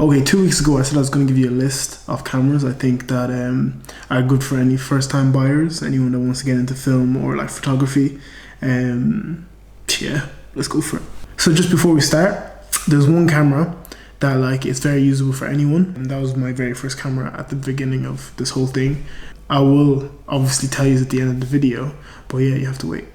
Okay, 2 weeks ago I said I was going to give you a list of cameras I think that are good for any first-time buyers, anyone that wants to get into film or like photography. Yeah, let's go for it. So just before we start, there's one camera that like it's very usable for anyone, and that was my very first camera at the beginning of this whole thing. I will obviously tell you at the end of the video, but yeah, you have to wait.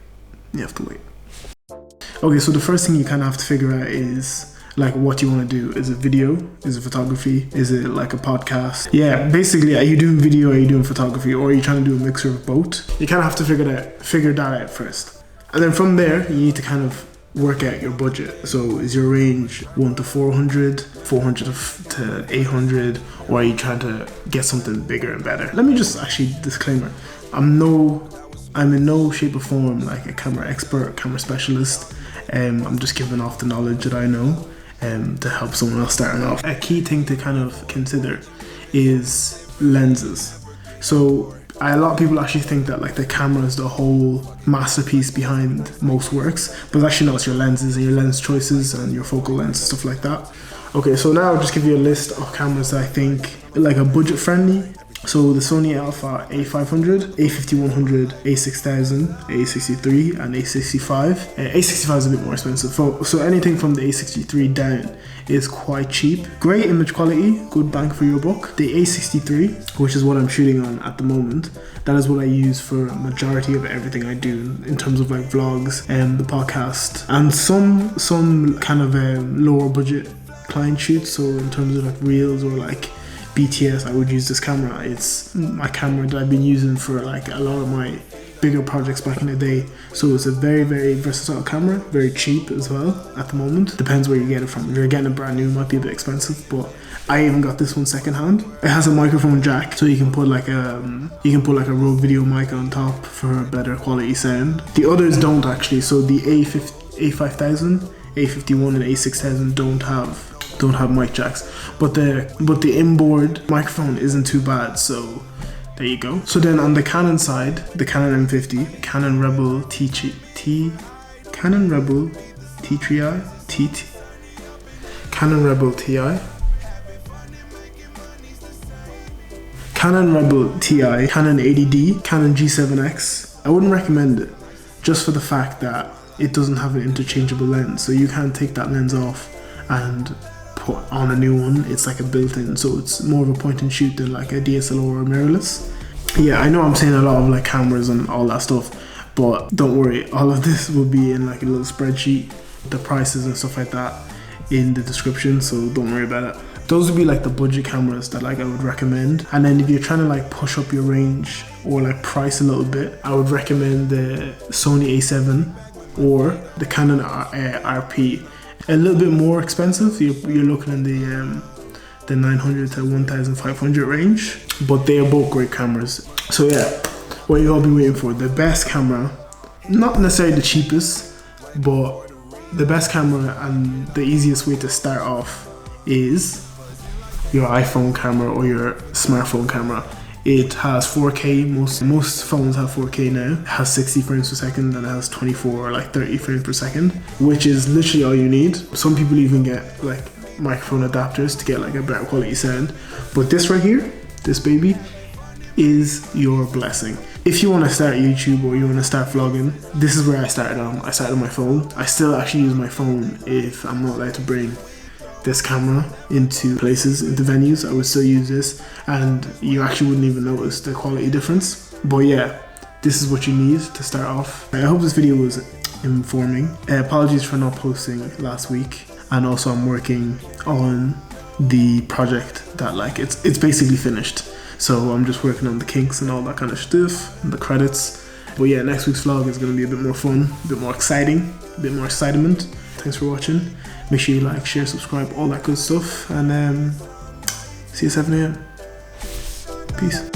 Okay, so the first thing you kind of have to figure out is like what you want to do. Is it video? Is it photography? Is it like a podcast? Yeah, basically, are you doing video, are you doing photography, or are you trying to do a mixture of both? You kind of have to figure that out first. And then from there, you need to kind of work out your budget. So is your range 1 to 400, 400 to 800, or are you trying to get something bigger and better? Let me just actually disclaimer, I'm in no shape or form like a camera expert, camera specialist. I'm just giving off the knowledge that I know to help someone else starting off. A key thing to kind of consider is lenses. So a lot of people actually think that like the camera is the whole masterpiece behind most works, but it's actually not. It's your lenses and your lens choices and your focal length, stuff like that. Okay, so now I'll just give you a list of cameras that I think like are budget friendly. So the Sony Alpha A500, A5100, A6000, A63, and A65. A65 is a bit more expensive. So anything from the A63 down is quite cheap. Great image quality, good bang for your buck. The A63, which is what I'm shooting on at the moment, that is what I use for a majority of everything I do in terms of like vlogs and the podcast and some kind of lower budget client shoots. So in terms of like reels or like BTS, I would use this camera. It's my camera that I've been using for like a lot of my bigger projects back in the day. So it's a very, very versatile camera, very cheap as well at the moment. Depends where you get it from. If you're getting it brand new, it might be a bit expensive, but I even got this one secondhand. It has a microphone jack, so you can put like a Rode video mic on top for better quality sound. The others don't actually. So the A5000, A51, and A6000 don't have mic jacks, but the inboard microphone isn't too bad, so there you go. So then on the Canon side, the Canon M50, Canon Rebel Canon Rebel TI, Canon Rebel TI, Canon 80D, Canon G7x. I wouldn't recommend it just for the fact that it doesn't have an interchangeable lens, so you can't take that lens off and put on a new one. It's like a built-in, so it's more of a point and shoot than like a DSLR or a mirrorless. Yeah, I know I'm saying a lot of like cameras and all that stuff, but don't worry, all of this will be in like a little spreadsheet, the prices and stuff like that in the description, so don't worry about it. Those would be like the budget cameras that like I would recommend. And then if you're trying to like push up your range or like price a little bit, I would recommend the Sony A7 or the Canon RP. A little bit more expensive, you're looking in the 900 to 1500 range, but they are both great cameras. So yeah, what you all be waiting for, the best camera, not necessarily the cheapest, but the best camera and the easiest way to start off is your iPhone camera or your smartphone camera. It has 4K, most phones have 4K now. It has 60 frames per second and it has 24 or like 30 frames per second, which is literally all you need. Some people even get like microphone adapters to get like a better quality sound. But this right here, this baby, is your blessing. If you want to start YouTube or you want to start vlogging, this is where I started on. I started on my phone. I still actually use my phone if I'm not allowed to bring this camera into places, into venues. I would still use this and you actually wouldn't even notice the quality difference. But yeah, this is what you need to start off. I hope this video was informing. Apologies for not posting last week, and also I'm working on the project that like it's basically finished, so I'm just working on the kinks and all that kind of stuff and the credits. But yeah, next week's vlog is going to be a bit more fun, a bit more exciting, a bit more excitement. Thanks for watching. Make sure you like, share, subscribe, all that good stuff, and see you at 7 AM. Peace.